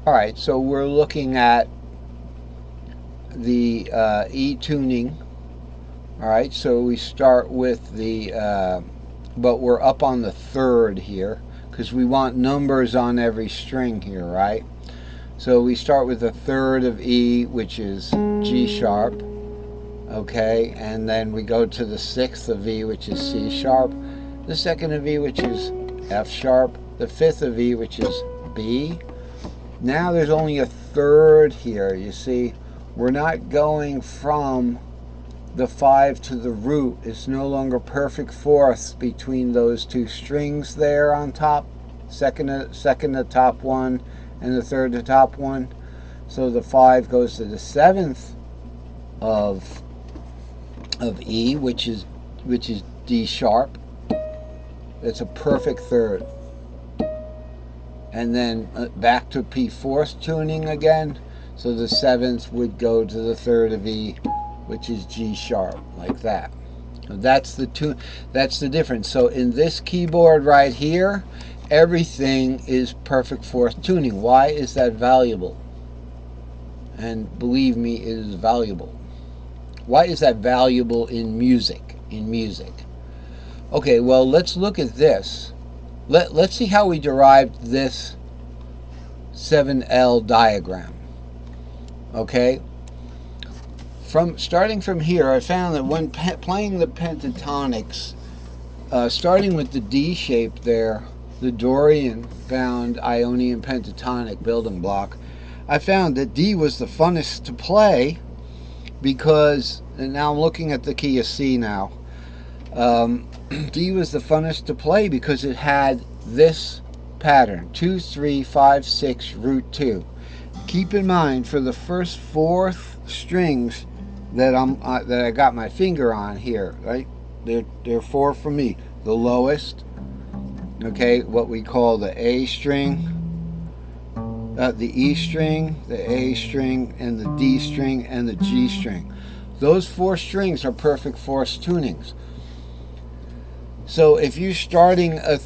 Alright, so we're looking at the E tuning. Alright, so we start with the, but we're up on the third here, because we want numbers on every string here, right? So we start with the third of E, which is G sharp, okay, and then we go to the sixth of E, which is C sharp, the second of E, which is F sharp, the fifth of E, which is B. Now there's only a third here, you see. We're not going from the 5 to the root. It's no longer perfect fourths between those two strings there on top, second to top one and the third to top one. So the 5 goes to the seventh of E, which is D sharp. It's a perfect third. And then back to P fourth tuning again. So the seventh would go to the third of E, which is G sharp, like that. So that's the tune. That's the difference. So in this keyboard right here, everything is perfect fourth tuning. Why is that valuable? And believe me, it is valuable. Why is that valuable in music? Okay, well, let's look at this. Let's see how we derived this 7L diagram. Okay, starting from here, I found that when playing the pentatonics, starting with the D shape there, the Dorian bound Ionian pentatonic building block, I found that D was the funnest to play because, and now I'm looking at the key of C now, D was the funnest to play because it had this pattern, 2, 3, 5, 6, root 2. Keep in mind, for the first 4 strings that I got my finger on here, right? They're 4 for me. The lowest, okay, what we call the A string, the E string, the A string, and the D string, and the G string. Those 4 strings are perfect fourth tunings. So if you're starting a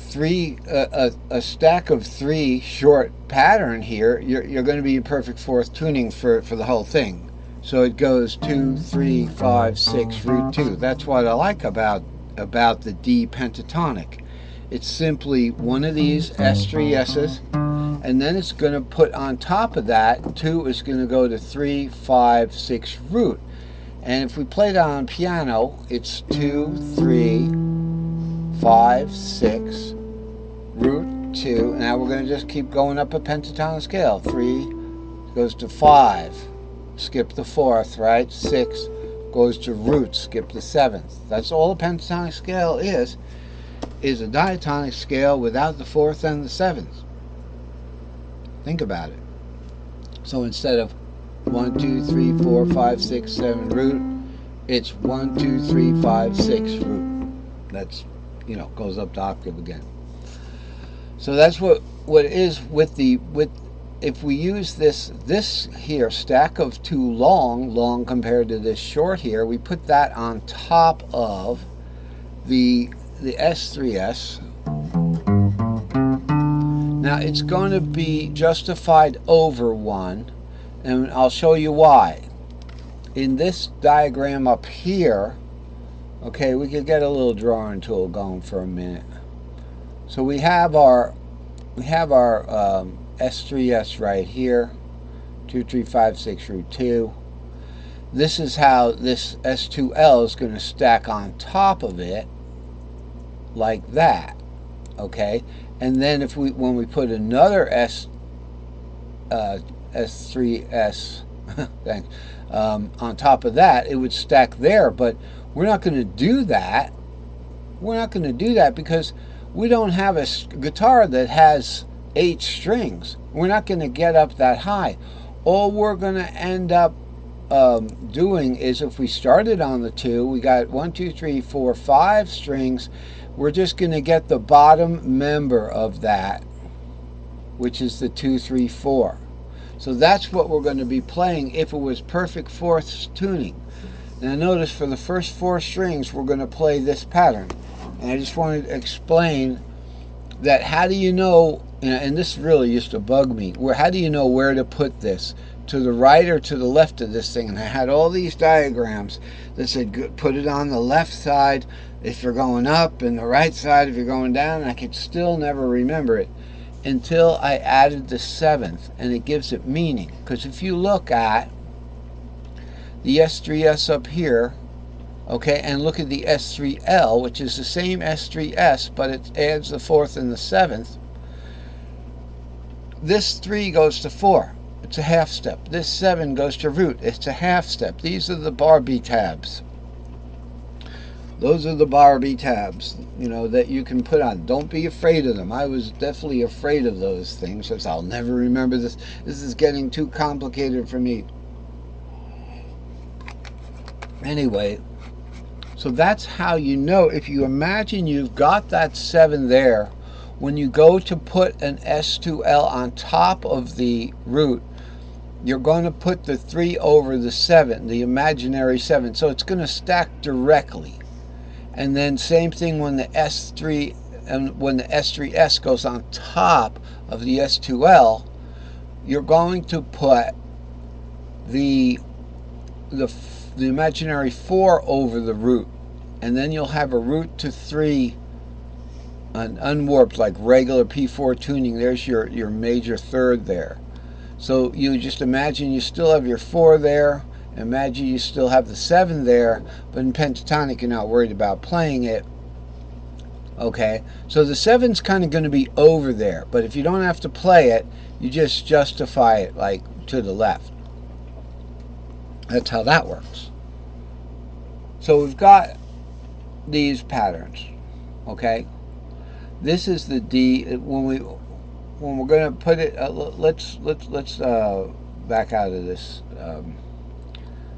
stack of 3 short pattern here, you're going to be in perfect fourth tuning for the whole thing. So it goes 2, 3, 5, 6, root 2. That's what I like about the D pentatonic. It's simply one of these S3 S's, and then it's going to put on top of that 2 is going to go to 3, 5, 6 root. And if we play that on piano, it's 2, 3, 5, 6, root 2. Now we're going to just keep going up a pentatonic scale. 3 goes to 5, skip the 4th, right? 6 goes to root, skip the 7th. That's all a pentatonic scale is a diatonic scale without the 4th and the 7th. Think about it. So instead of 1, 2, 3, 4, 5, 6, 7 root, it's 1, 2, 3, 5, 6 root. That's, you know, goes up to octave again. So that's what it is with if we use this here stack of 2 long compared to this short here, we put that on top of the S3S. Now it's going to be justified over 1, and I'll show you why. In this diagram up here, okay, we could get a little drawing tool going for a minute. So we have our S3S right here, 2, 3, 5, 6, root 2. This is how this S2L is going to stack on top of it, like that. Okay, and then when we put another S3S thanks, on top of that, it would stack there. But we're not going to do that. We're not going to do that because we don't have a guitar that has 8 strings. We're not going to get up that high. All we're going to end up doing is, if we started on the 2, we got 1, 2, 3, 4, 5 strings. We're just going to get the bottom member of that, which is the 2, 3, 4. So that's what we're going to be playing if it was perfect fourths tuning. Now notice, for the first 4 strings, we're going to play this pattern. And I just wanted to explain that. How do you know and this really used to bug me. How do you know where to put this? To the right or to the left of this thing? And I had all these diagrams that said put it on the left side if you're going up and the right side if you're going down. And I could still never remember it until I added the seventh, and it gives it meaning. Because if you look at the S3S up here, okay, and look at the S3L, which is the same S3S, but it adds the fourth and the seventh. This 3 goes to 4. It's a half step. This 7 goes to root. It's a half step. These are the Barbie tabs. Those are the Barbie tabs, that you can put on. Don't be afraid of them. I was definitely afraid of those things, because I'll never remember this. This is getting too complicated for me. Anyway, so that's how you know. If you imagine you've got that 7 there, when you go to put an S2L on top of the root, you're going to put the 3 over the 7, the imaginary 7. So it's going to stack directly. And then same thing when the S3 and when the S3S goes on top of the S2L, you're going to put the imaginary 4 over the root. And then you'll have a root to 3, an unwarped, like regular P4 tuning. There's your major third there. So you just imagine you still have your 4 there. Imagine you still have the 7 there, but in pentatonic you're not worried about playing it. Okay, so the 7's kind of going to be over there, but if you don't have to play it, you just justify it like to the left. That's how that works. So we've got these patterns. Okay, this is the D. When we're going to put it, let's back out of this.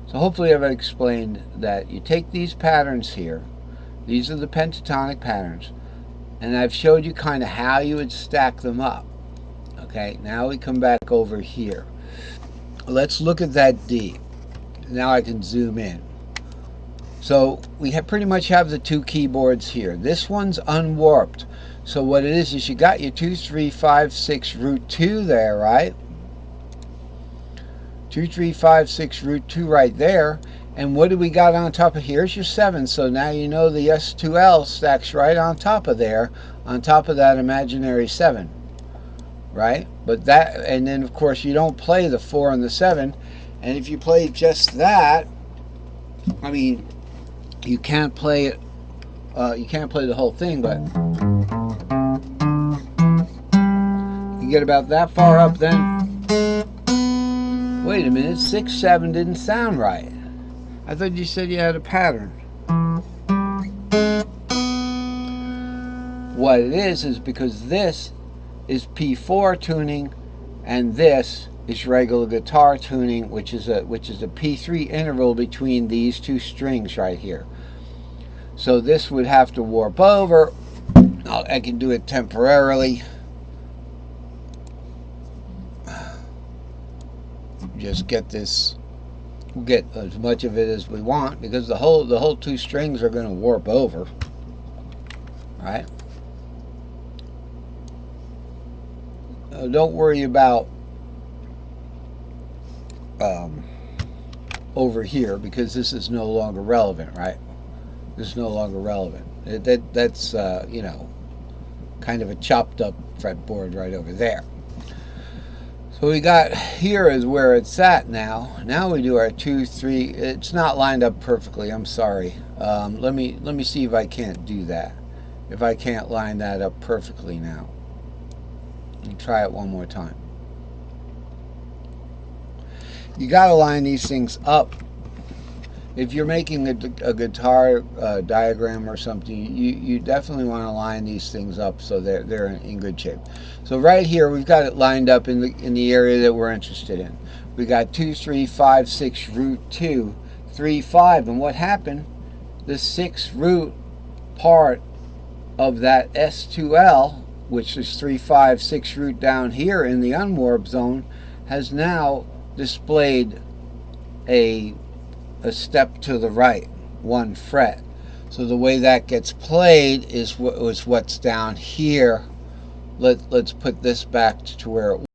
So hopefully I've explained that you take these patterns here. These are the pentatonic patterns, and I've showed you kind of how you would stack them up. Okay, now we come back over here. Let's look at that D. Now I can zoom in. So we pretty much have the 2 keyboards here. This one's unwarped. So what it is you got your 2, 3, 5, 6 root 2 there, right? 2, 3, 5, 6 root 2 right there. And what do we got on top of here? Here's your 7. So now you know the S2L stacks right on top of there, on top of that imaginary 7, right? But that, and then of course you don't play the 4 and the 7. And if you play just that, I mean, you can't play it. You can't play the whole thing, but you get about that far up, then. Wait a minute, 6, 7 didn't sound right. I thought you said you had a pattern. What it is because this is P4 tuning, and this is regular guitar tuning, which is a P3 interval between these 2 strings right here. So this would have to warp over. I can do it temporarily. Just get this, get as much of it as we want, because the whole 2 strings are going to warp over. Right? Don't worry about over here, because this is no longer relevant, right? This is no longer relevant. That's kind of a chopped up fretboard right over there. So we got here is where it's at now. Now we do our 2, 3. It's not lined up perfectly. I'm sorry. Let me see if I can't do that. If I can't line that up perfectly now. Let me try it one more time. You got to line these things up. If you're making a guitar diagram or something, you definitely want to line these things up so they're in good shape. So right here we've got it lined up in the area that we're interested in. We got 2, 3, 5, 6 root 2, 3, 5, and what happened? The 6 root part of that S2L, which is 3, 5, 6 root down here in the unwarped zone, has now displayed a step to the right, 1 fret. So the way that gets played is what's down here. let's put this back to where it